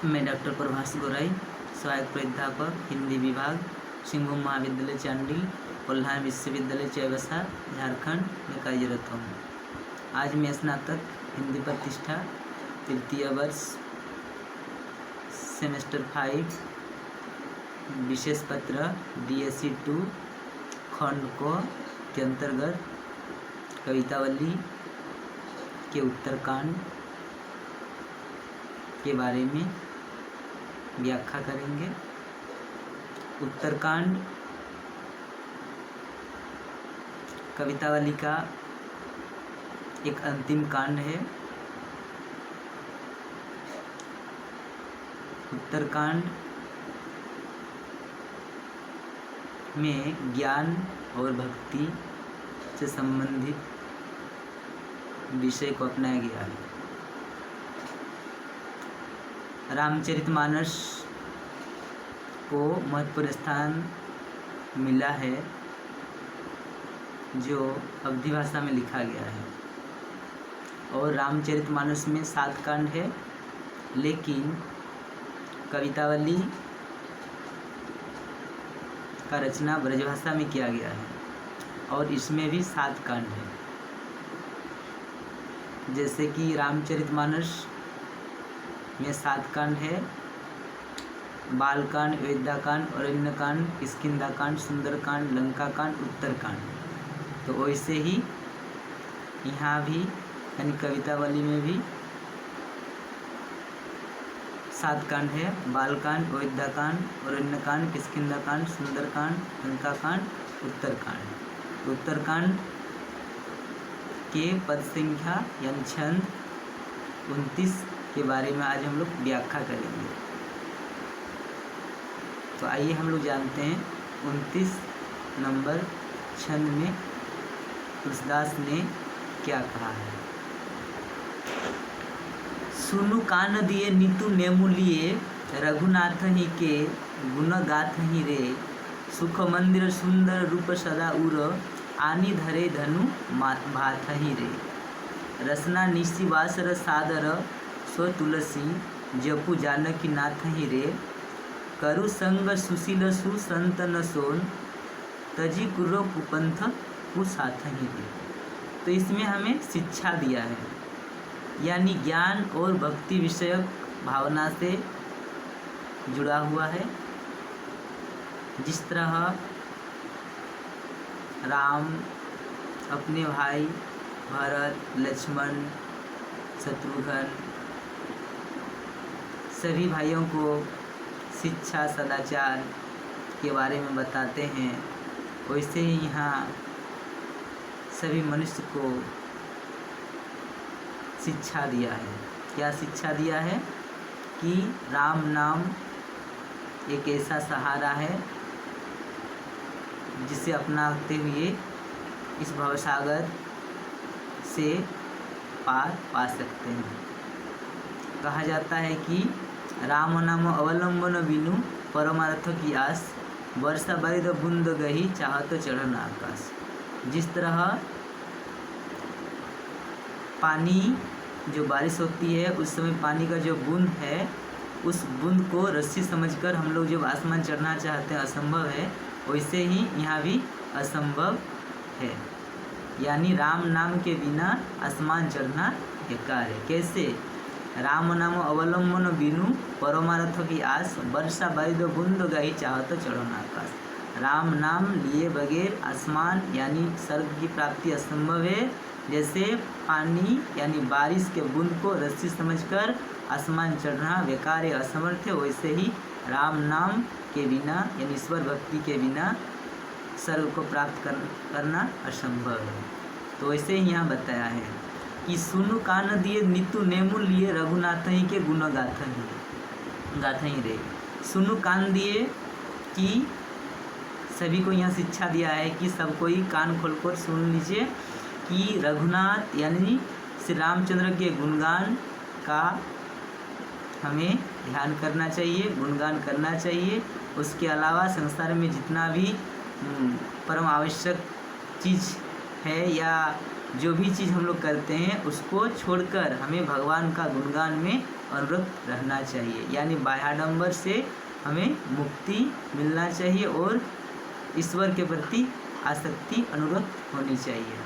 मैं डॉक्टर प्रभास गोराई, सहायक प्राध्यापक हिंदी विभाग, सिंहभूम महाविद्यालय चांडिल, कोल्हान विश्वविद्यालय चौबसा, झारखंड में कार्यरत हूँ। आज मैं स्नातक हिंदी प्रतिष्ठा तृतीय वर्ष सेमेस्टर 5 विशेष पत्र DSC 2 खंड को के अंतर्गत कवितावली के उत्तरकांड के बारे में व्याख्या करेंगे। उत्तरकांड कवितावली का एक अंतिम कांड है। उत्तरकांड में ज्ञान और भक्ति से संबंधित विषय को अपनाया गया है। रामचरितमानस को महत्वपूर्ण स्थान मिला है जो अवधी भाषा में लिखा गया है, और रामचरितमानस में 7 कांड है, लेकिन कवितावली का रचना ब्रजभाषा में किया गया है और इसमें भी 7 कांड है। जैसे कि रामचरितमानस में 7 कांड है, बालकांड, अयोध्याकांड, अरण्यकांड, किष्किंधाकांड, सुंदरकांड, लंकाकांड, उत्तरकांड। तो वैसे ही यहाँ भी यानी कवितावली में भी 7 कांड है, बालकांड, अयोध्याकांड, अरण्यकांड, किष्किंधाकांड, सुंदरकांड, लंकाकांड, उत्तरकांड। उत्तरकांड के पद संख्या यानी छंद 29 के बारे में आज हम लोग व्याख्या करेंगे। तो आइए हम लोग जानते हैं 29 नंबर छंद में तुलसीदास ने क्या कहा है। सुनु कान दिए नीतु नेमु लिए, रघुनाथ ही के गुण गाथ ही रे। सुख मंदिर सुंदर रूप सदा उर, आनी धरे धनु भाथ ही रे। रसना निशि वासर सादर, सो तुलसी जपु जानकी नाथ ही रे। करु संग सुशील सुसंतन सोन, तजी कुर्रो कुपंथ कुसाथ ही रे। तो इसमें हमें शिक्षा दिया है, यानी ज्ञान और भक्ति विषयक भावना से जुड़ा हुआ है। जिस तरह राम अपने भाई भरत, लक्ष्मण, शत्रुघ्न सभी भाइयों को शिक्षा सदाचार के बारे में बताते हैं, वैसे ही यहाँ सभी मनुष्य को शिक्षा दिया है। क्या शिक्षा दिया है कि राम नाम एक ऐसा सहारा है जिसे अपनाते हुए इस भवसागर से पार पा सकते हैं। कहा जाता है कि राम नाम अवलंबन बिनु परमार्थ की आस, वर्षा बारिद बूंद गही चाहत चढ़न आकाश। जिस तरह पानी जो बारिश होती है उस समय पानी का जो बूंद है, उस बूंद को रस्सी समझकर हम लोग जब आसमान चढ़ना चाहते हैं असंभव है, वैसे ही यहाँ भी असंभव है। यानी राम नाम के बिना आसमान चढ़ना बेकार है। कैसे? राम नाम अवलंबन बिनु परमार्थ की आस, वर्षा बारिद बूंद गही चाहत चढ़न आकाश। राम नाम लिए बगैर आसमान यानी स्वर्ग की प्राप्ति असंभव है। जैसे पानी यानी बारिश के बूंद को रस्सी समझकर आसमान चढ़ना बेकार है, असमर्थ है, वैसे ही राम नाम के बिना यानी ईश्वर भक्ति के बिना स्वर्ग को प्राप्त करना असंभव है। तो वैसे ही यहाँ बताया है कि सुनु कान दिए नीतु नेमु लिए, रघुनाथ ही के गुण गाथ ही रे। सुनु कान दिए कि सभी को यहाँ शिक्षा दिया है कि सब कोई कान खोलकर सुन लीजिए कि रघुनाथ यानी श्री रामचंद्र के गुणगान का हमें ध्यान करना चाहिए, गुणगान करना चाहिए। उसके अलावा संसार में जितना भी परम आवश्यक चीज़ है या जो भी चीज़ हम लोग करते हैं उसको छोड़कर हमें भगवान का गुणगान में अनुरक्त रहना चाहिए, यानी बाह्याडंबर से हमें मुक्ति मिलना चाहिए और ईश्वर के प्रति आसक्ति अनुरक्त होनी चाहिए।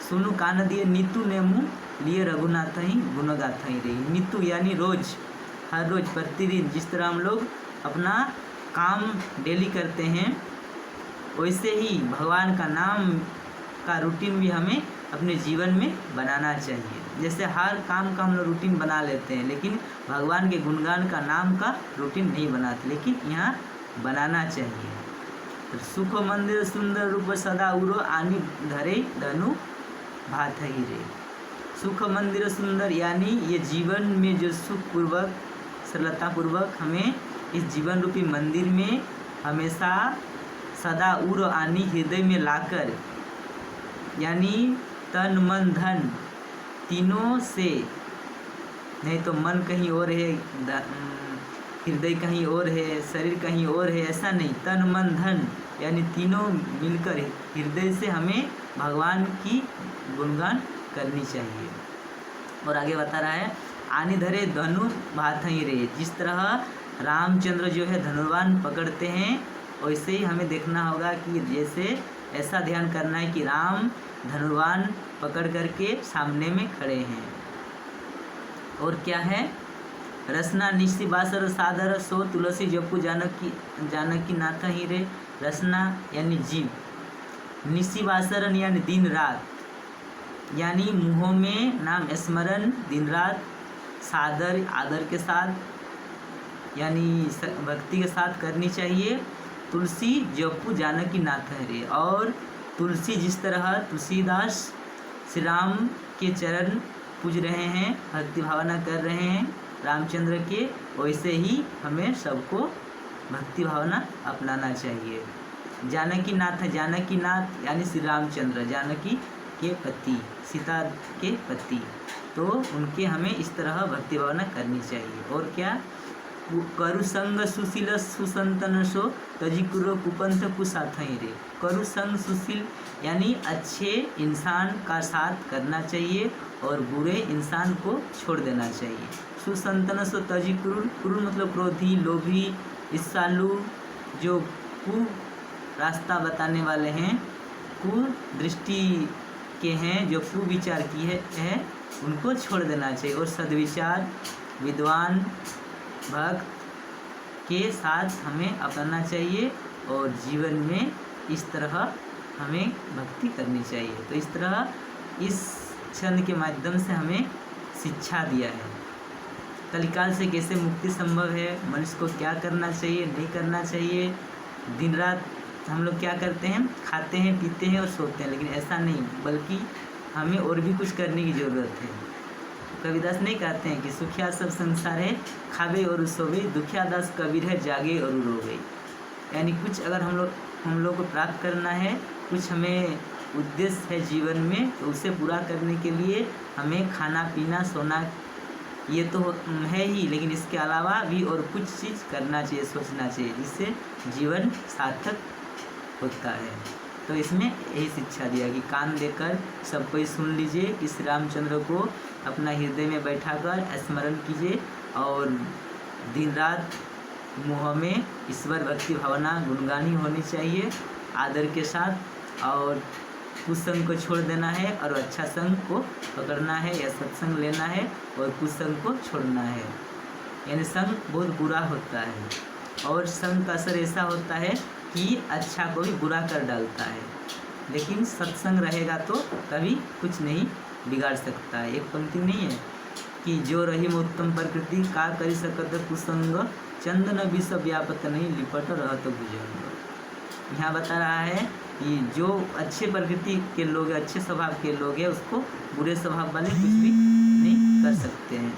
सुनु कान दिए नीतू नेमू लिए रघुनाथ ही गुण गाथा ही रही। नीतू यानी रोज, हर रोज प्रतिदिन जिस तरह हम लोग अपना काम डेली करते हैं वैसे ही भगवान का नाम का रूटीन भी हमें अपने जीवन में बनाना चाहिए। जैसे हर काम का हम लोग रूटीन बना लेते हैं लेकिन भगवान के गुणगान का नाम का रूटीन नहीं बनाते, लेकिन यहाँ बनाना चाहिए। तो सुख मंदिर सुंदर रूप सदा उरो आनी धरे धनु भात ही रे। सुख मंदिर सुंदर यानी ये जीवन में जो सुखपूर्वक सरलतापूर्वक हमें इस जीवन रूपी मंदिर में हमेशा सदा उर आनी हृदय में लाकर, यानी तन मन धन तीनों से, नहीं तो मन कहीं और है, हृदय कहीं और है, शरीर कहीं और है, ऐसा नहीं, तन मन धन यानी तीनों मिलकर हृदय से हमें भगवान की गुणगान करनी चाहिए। और आगे बता रहा है आनी धरे धनु भात ही रे। जिस तरह रामचंद्र जो है धनुर्वान पकड़ते हैं वैसे ही हमें देखना होगा कि जैसे ऐसा ध्यान करना है कि राम धनुर्वान पकड़ करके सामने में खड़े हैं। और क्या है, रसना निश्चि बासर सादर सो तुलसी जपू जानकी नाथ ही रे। रसना यानी जीव, निश्चि बासरन यानी दिन रात, यानी मुँहों में नाम स्मरण दिन रात, सादर आदर के साथ यानी भक्ति के साथ करनी चाहिए। तुलसी जपू जानकी नाथ रे। और तुलसी जिस तरह तुलसीदास श्री राम के चरण पूज रहे हैं, भक्ति भावना कर रहे हैं रामचंद्र के, वैसे ही हमें सबको भक्ति भावना अपनाना चाहिए। जानकी नाथ यानी श्री रामचंद्र, जानकी के पति, सीता के पति, तो उनके हमें इस तरह भक्ति भावना करनी चाहिए। और क्या, करु संग सुशील सुसंतन सो तजिकुरो कुपंथ कुसाथ रे। करु संग सुशील यानी अच्छे इंसान का साथ करना चाहिए और बुरे इंसान को छोड़ देना चाहिए। सुसंतन सो तजिकुरु मतलब क्रोधी, लोभी, ईर्ष्यालु, जो कु रास्ता बताने वाले हैं, कुदृष्टि के हैं, जो कुविचार किए हैं, उनको छोड़ देना चाहिए। और सद्विचार विद्वान भक्त के साथ हमें अपनाना चाहिए और जीवन में इस तरह हमें भक्ति करनी चाहिए। तो इस तरह इस छंद के माध्यम से हमें शिक्षा दिया है कलिकाल से कैसे मुक्ति संभव है, मनुष्य को क्या करना चाहिए, नहीं करना चाहिए। दिन रात हम लोग क्या करते हैं, खाते हैं, पीते हैं और सोते हैं, लेकिन ऐसा नहीं, बल्कि हमें और भी कुछ करने की ज़रूरत है। कबीरदास नहीं कहते हैं कि सुखिया सब संसार है, खावे और सोवे, दुखिया दास कबीर है, जागे और रोवे। यानी कुछ अगर हम लोग को प्राप्त करना है, कुछ हमें उद्देश्य है जीवन में, तो उसे पूरा करने के लिए हमें खाना पीना सोना ये तो है ही, लेकिन इसके अलावा भी और कुछ चीज़ करना चाहिए, सोचना चाहिए, जिससे जीवन सार्थक होता है। तो इसमें यही शिक्षा दिया कि कान देकर सब कोई सुन लीजिए कि श्री रामचंद्र को अपना हृदय में बैठाकर स्मरण कीजिए और दिन रात मुँह में ईश्वर भक्ति भावना गुणगानी होनी चाहिए आदर के साथ, और कुसंग को छोड़ देना है और अच्छा संग को पकड़ना है या सत्संग लेना है और कुसंग को छोड़ना है। यानी संग बहुत बुरा होता है और संग का असर ऐसा होता है कि अच्छा को भी बुरा कर डालता है, लेकिन सत्संग रहेगा तो कभी कुछ नहीं बिगाड़ सकता है। एक पंक्ति नहीं है कि जो रही उत्तम प्रकृति का करी सकत कुसंग, चंदन विष व्यापत नहीं लिपट रहत भुजंग। यहाँ बता रहा है कि जो अच्छे प्रकृति के लोग, अच्छे स्वभाव के लोग हैं, उसको बुरे स्वभाव वाले कुछ भी नहीं कर सकते हैं,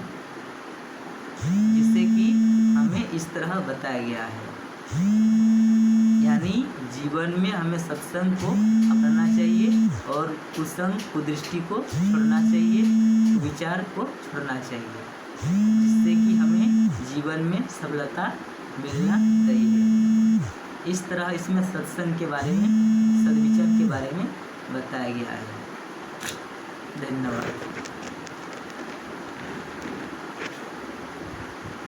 जिससे कि हमें इस तरह बताया गया है। यानी जीवन में हमें सत्संग को अपनाना चाहिए और कुसंग कुदृष्टि को छोड़ना चाहिए, विचार को छोड़ना चाहिए, जिससे कि हमें जीवन में सफलता मिलना चाहिए। इस तरह इसमें सत्संग के बारे में, सद्विचार के बारे में बताया गया है। धन्यवाद।